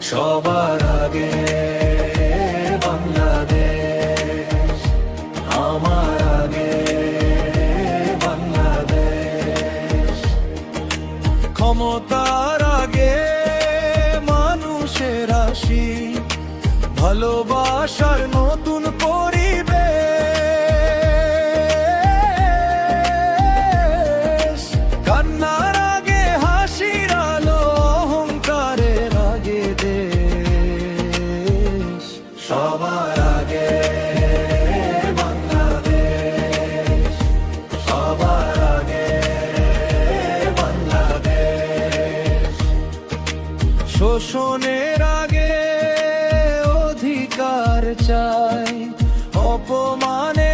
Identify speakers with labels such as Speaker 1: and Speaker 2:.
Speaker 1: সবার আগে বাংলাদেশ, আমার আগে বাংলাদেশ। ক্ষমতার আগে মানুষের হাসি, ভালোবাসার নতুন পরিবেশ। কান্নার আগে হাসির আলো, অহংকারের আগে দেশ। সবার আগে বাংলাদেশ, সবার আগে বাংলাদেশ। শোষণের আগে অধিকার চাই, অপমানে